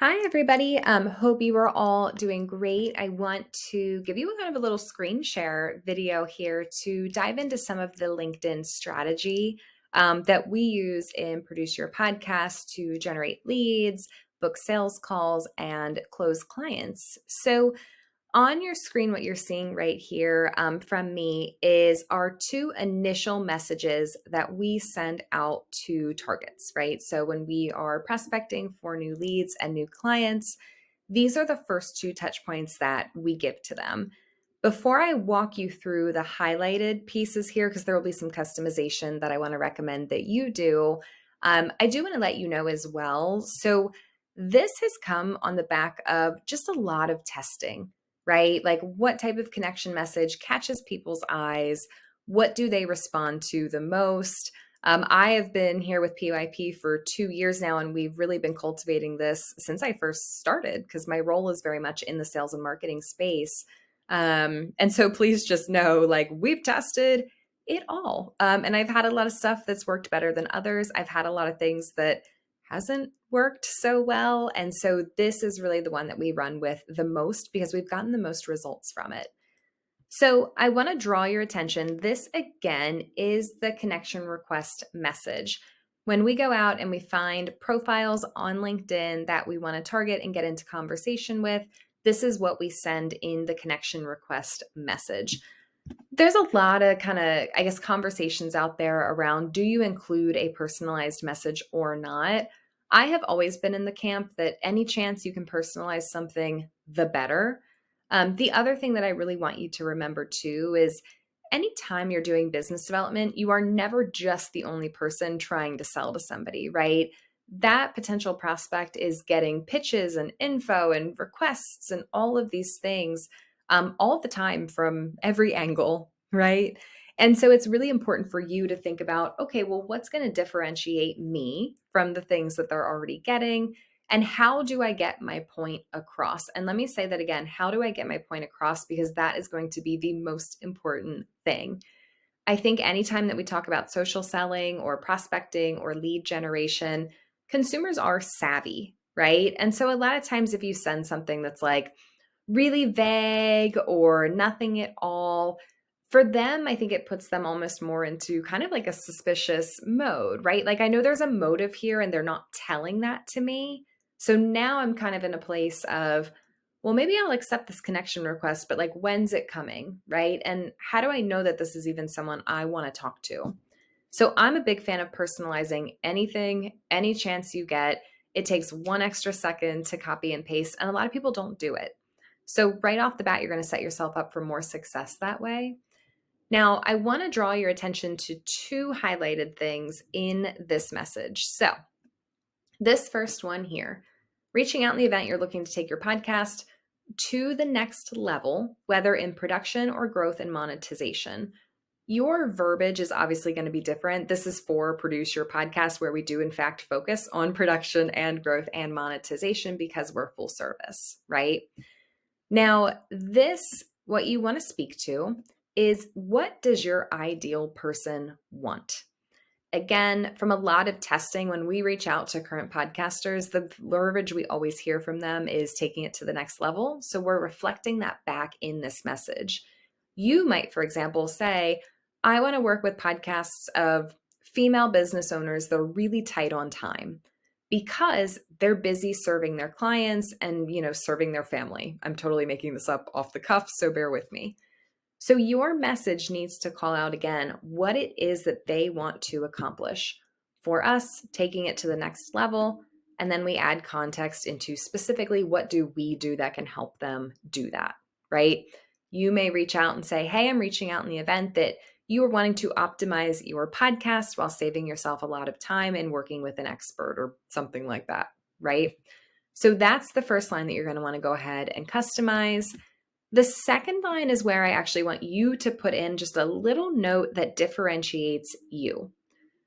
Hi, everybody. Hope you are all doing great. I want to give you a kind of a little screen share video here to dive into some of the LinkedIn strategy that we use in Produce Your Podcast to generate leads, book sales calls, and close clients. So, on your screen, what you're seeing right here from me is our two initial messages that we send out to targets, right? So when we are prospecting for new leads and new clients, these are the first two touch points that we give to them. Before I walk you through the highlighted pieces here, because there will be some customization that I want to recommend that you do, I do want to let you know as well. So this has come on the back of just a lot of testing, right? Like what type of connection message catches people's eyes? What do they respond to the most? I have been here with PYP for 2 years now, and we've really been cultivating this since I first started because my role is very much in the sales and marketing space. And so please just know, like, we've tested it all. And I've had a lot of stuff that's worked better than others. I've had a lot of things that hasn't worked so well. And so this is really the one that we run with the most because we've gotten the most results from it. So I want to draw your attention. This again is the connection request message. When we go out and we find profiles on LinkedIn that we want to target and get into conversation with, this is what we send in the connection request message. There's a lot of kind of, I guess, conversations out there around, do you include a personalized message or not? I have always been in the camp that any chance you can personalize something, the better. The other thing that I really want you to remember too is anytime you're doing business development, you are never just the only person trying to sell to somebody, right? That potential prospect is getting pitches and info and requests and all of these things all the time from every angle, right? And so it's really important for you to think about, okay, well, what's going to differentiate me from the things that they're already getting? And how do I get my point across? And let me say that again, how do I get my point across? Because that is going to be the most important thing. I think anytime that we talk about social selling or prospecting or lead generation, consumers are savvy, right? And so a lot of times if you send something that's like really vague or nothing at all, for them, I think it puts them almost more into kind of like a suspicious mode, right? Like I know there's a motive here and they're not telling that to me. So now I'm kind of in a place of, well, maybe I'll accept this connection request, but like, when's it coming? Right. And how do I know that this is even someone I want to talk to? So I'm a big fan of personalizing anything, any chance you get. It takes one extra second to copy and paste, and a lot of people don't do it. So right off the bat, you're going to set yourself up for more success that way. Now, I want to draw your attention to two highlighted things in this message. So, this first one here, reaching out in the event you're looking to take your podcast to the next level, whether in production or growth and monetization. Your verbiage is obviously going to be different. This is for Produce Your Podcast, where we do, in fact, focus on production and growth and monetization because we're full service, right? Now, what you want to speak to is, what does your ideal person want? Again, from a lot of testing, when we reach out to current podcasters, the verbiage we always hear from them is taking it to the next level. So we're reflecting that back in this message. You might, for example, say, I want to work with podcasts of female business owners that are really tight on time because they're busy serving their clients and, serving their family. I'm totally making this up off the cuff, so bear with me. So your message needs to call out again what it is that they want to accomplish. For us, taking it to the next level, and then we add context into specifically what do we do that can help them do that, right? You may reach out and say, hey, I'm reaching out in the event that you are wanting to optimize your podcast while saving yourself a lot of time and working with an expert or something like that, right? So that's the first line that you're going to want to go ahead and customize. The second line is where I actually want you to put in just a little note that differentiates you.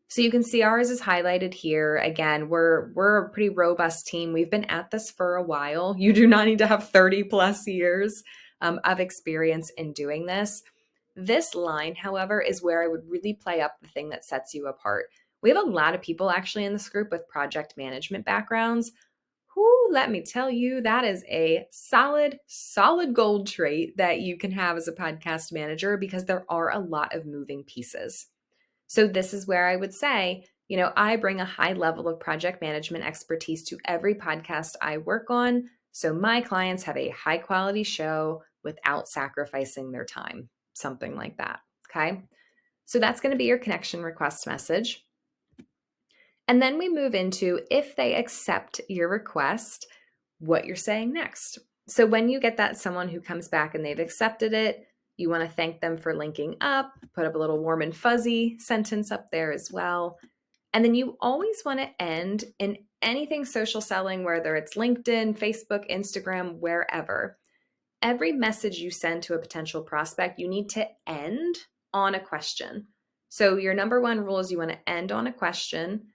So you can see ours is highlighted here. Again, we're a pretty robust team. We've been at this for a while. You do not need to have 30 plus years of experience in doing this. This line, however, is where I would really play up the thing that sets you apart. We have a lot of people actually in this group with project management backgrounds. whoo, let me tell you, that is a solid, solid gold trait that you can have as a podcast manager because there are a lot of moving pieces. So this is where I would say, I bring a high level of project management expertise to every podcast I work on. So my clients have a high quality show without sacrificing their time, something like that. Okay. So that's going to be your connection request message. And then we move into, if they accept your request, what you're saying next. So when you get that someone who comes back and they've accepted it, you want to thank them for linking up, put up a little warm and fuzzy sentence up there as well. And then you always want to end in anything social selling, whether it's LinkedIn, Facebook, Instagram, wherever. Every message you send to a potential prospect, you need to end on a question. So your number one rule is you want to end on a question.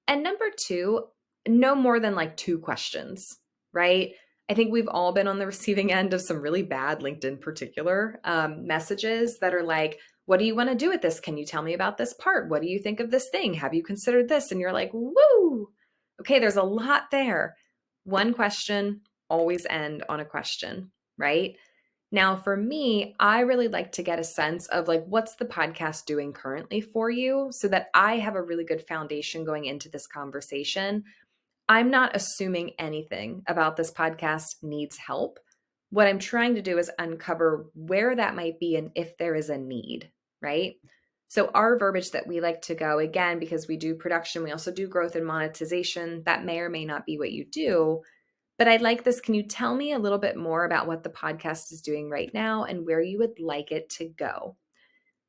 And number two, no more than like 2 questions, right? I think we've all been on the receiving end of some really bad LinkedIn particular messages that are like, what do you want to do with this? Can you tell me about this part? What do you think of this thing? Have you considered this? And you're like, woo, okay, there's a lot there. One question, always end on a question, right? Now, for me, I really like to get a sense of like, what's the podcast doing currently for you so that I have a really good foundation going into this conversation. I'm not assuming anything about this podcast needs help. What I'm trying to do is uncover where that might be and if there is a need, right? So our verbiage that we like to go, again, because we do production, we also do growth and monetization. That may or may not be what you do. But I'd like this. Can you tell me a little bit more about what the podcast is doing right now and where you would like it to go?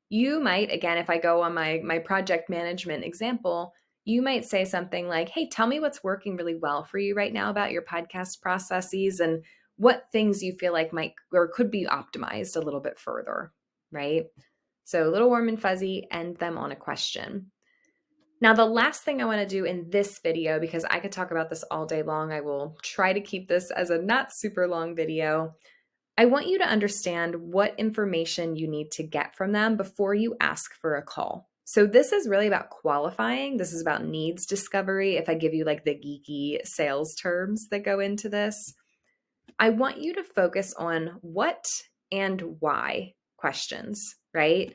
You might, again, if I go on my project management example, you might say something like, hey, tell me what's working really well for you right now about your podcast processes and what things you feel like might or could be optimized a little bit further, right? So a little warm and fuzzy, end them on a question. Now, the last thing I want to do in this video, because I could talk about this all day long, I will try to keep this as a not super long video. I want you to understand what information you need to get from them before you ask for a call. So this is really about qualifying. This is about needs discovery. If I give you like the geeky sales terms that go into this, I want you to focus on what and why questions, right?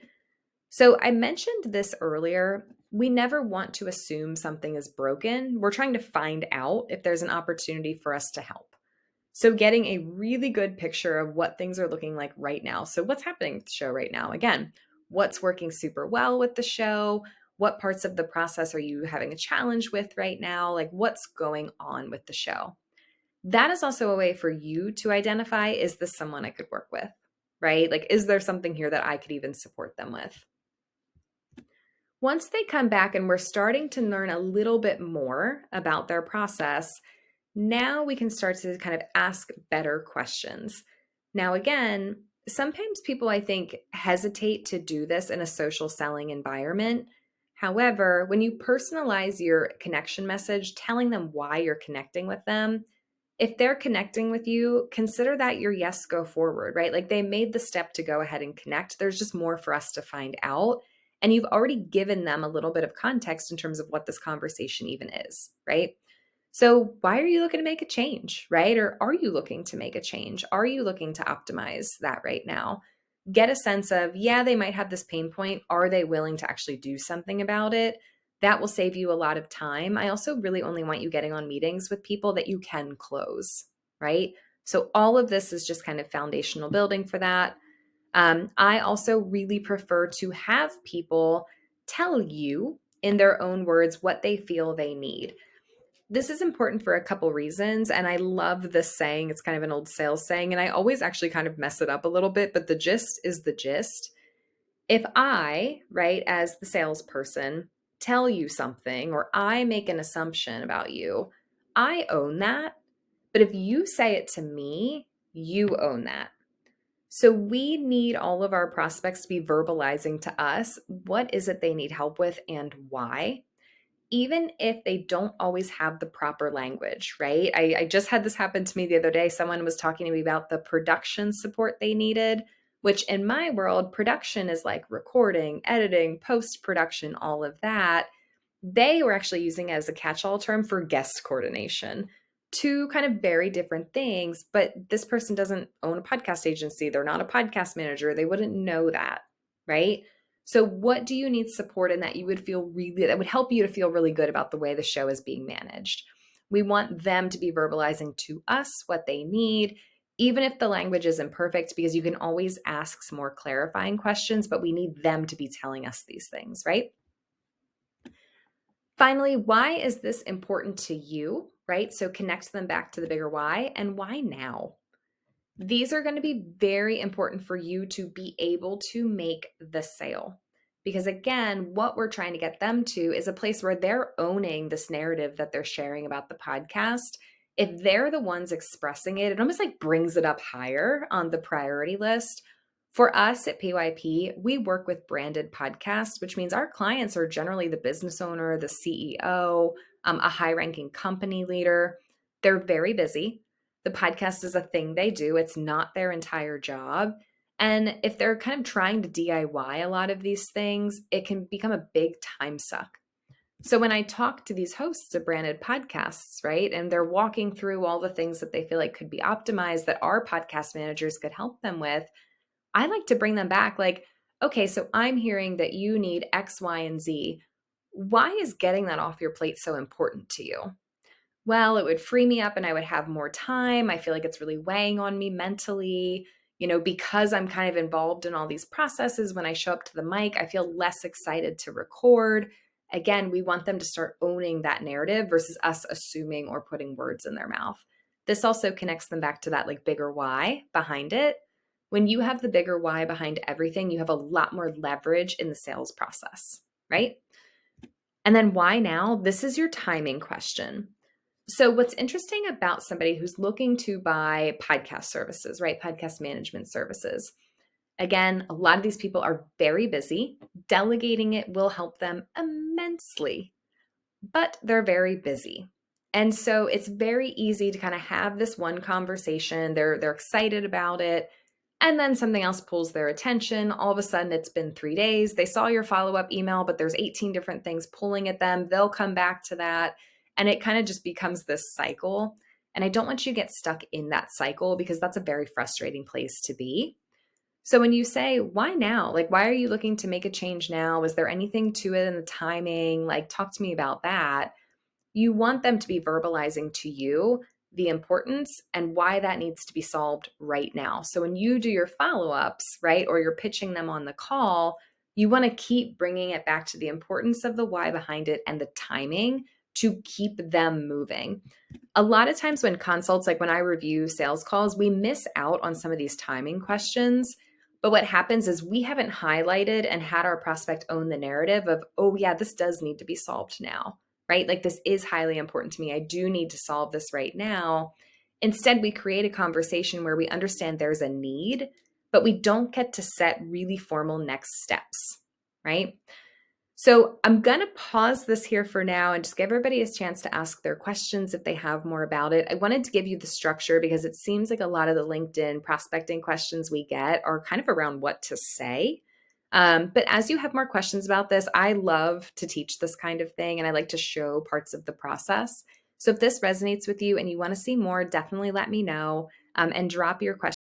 So I mentioned this earlier. We never want to assume something is broken. We're trying to find out if there's an opportunity for us to help. So getting a really good picture of what things are looking like right now. So what's happening with the show right now? Again, what's working super well with the show? What parts of the process are you having a challenge with right now? Like what's going on with the show? That is also a way for you to identify, is this someone I could work with, right? Like, is there something here that I could even support them with? Once they come back and we're starting to learn a little bit more about their process, now we can start to kind of ask better questions. Now, again, sometimes people, I think, hesitate to do this in a social selling environment. However, when you personalize your connection message, telling them why you're connecting with them, if they're connecting with you, consider that your yes, go forward, right? Like they made the step to go ahead and connect. There's just more for us to find out. And you've already given them a little bit of context in terms of what this conversation even is, right? So why are you looking to make a change, right? Or are you looking to make a change? Are you looking to optimize that right now? Get a sense of, yeah, they might have this pain point. Are they willing to actually do something about it? That will save you a lot of time. I also really only want you getting on meetings with people that you can close, right? So all of this is just kind of foundational building for that. I also really prefer to have people tell you in their own words what they feel they need. This is important for a couple reasons. And I love this saying. It's kind of an old sales saying, and I always actually kind of mess it up a little bit, but the gist is the gist. If I, right, as the salesperson, tell you something or I make an assumption about you, I own that. But if you say it to me, you own that. So we need all of our prospects to be verbalizing to us what is it they need help with and why, even if they don't always have the proper language, right? I just had this happen to me the other day. Someone was talking to me about the production support they needed, which in my world, production is like recording, editing, post-production, all of that. They were actually using it as a catch-all term for guest coordination. Two kind of very different things, but this person doesn't own a podcast agency. They're not a podcast manager. They wouldn't know that, right? So what do you need support in that that would help you to feel really good about the way the show is being managed? We want them to be verbalizing to us what they need, even if the language isn't perfect, because you can always ask some more clarifying questions, but we need them to be telling us these things, right? Finally, why is this important to you, right? So connect them back to the bigger why, and why now? These are going to be very important for you to be able to make the sale. Because again, what we're trying to get them to is a place where they're owning this narrative that they're sharing about the podcast. If they're the ones expressing it, it almost like brings it up higher on the priority list. For us at PYP, we work with branded podcasts, which means our clients are generally the business owner, the CEO, a high ranking company leader. They're very busy. The podcast is a thing they do, it's not their entire job. And if they're kind of trying to DIY a lot of these things, it can become a big time suck. So when I talk to these hosts of branded podcasts, right, and they're walking through all the things that they feel like could be optimized that our podcast managers could help them with, I like to bring them back like, okay, so I'm hearing that you need X, Y, and Z. Why is getting that off your plate so important to you? Well, it would free me up and I would have more time. I feel like it's really weighing on me mentally. Because I'm kind of involved in all these processes, when I show up to the mic, I feel less excited to record. Again, we want them to start owning that narrative versus us assuming or putting words in their mouth. This also connects them back to that like bigger why behind it. When you have the bigger why behind everything, you have a lot more leverage in the sales process, right? And then why now? This is your timing question. So what's interesting about somebody who's looking to buy podcast services, right? Podcast management services. Again, a lot of these people are very busy. Delegating it will help them immensely, but they're very busy. And so it's very easy to kind of have this one conversation. They're excited about it. And then something else pulls their attention. All of a sudden, it's been 3 days. They saw your follow-up email, but there's 18 different things pulling at them. They'll come back to that. And it kind of just becomes this cycle. And I don't want you to get stuck in that cycle because that's a very frustrating place to be. So when you say, why now? Like, why are you looking to make a change now? Was there anything to it in the timing? Like, talk to me about that. You want them to be verbalizing to you the importance and why that needs to be solved right now. So when you do your follow-ups, right, or you're pitching them on the call, you want to keep bringing it back to the importance of the why behind it and the timing to keep them moving. A lot of times when consults, like when I review sales calls, we miss out on some of these timing questions. But what happens is we haven't highlighted and had our prospect own the narrative of, oh yeah, this does need to be solved now, right? Like this is highly important to me. I do need to solve this right now. Instead, we create a conversation where we understand there's a need, but we don't get to set really formal next steps, right? So I'm going to pause this here for now and just give everybody a chance to ask their questions if they have more about it. I wanted to give you the structure because it seems like a lot of the LinkedIn prospecting questions we get are kind of around what to say. But as you have more questions about this, I love to teach this kind of thing and I like to show parts of the process. So if this resonates with you and you want to see more, definitely let me know and drop your questions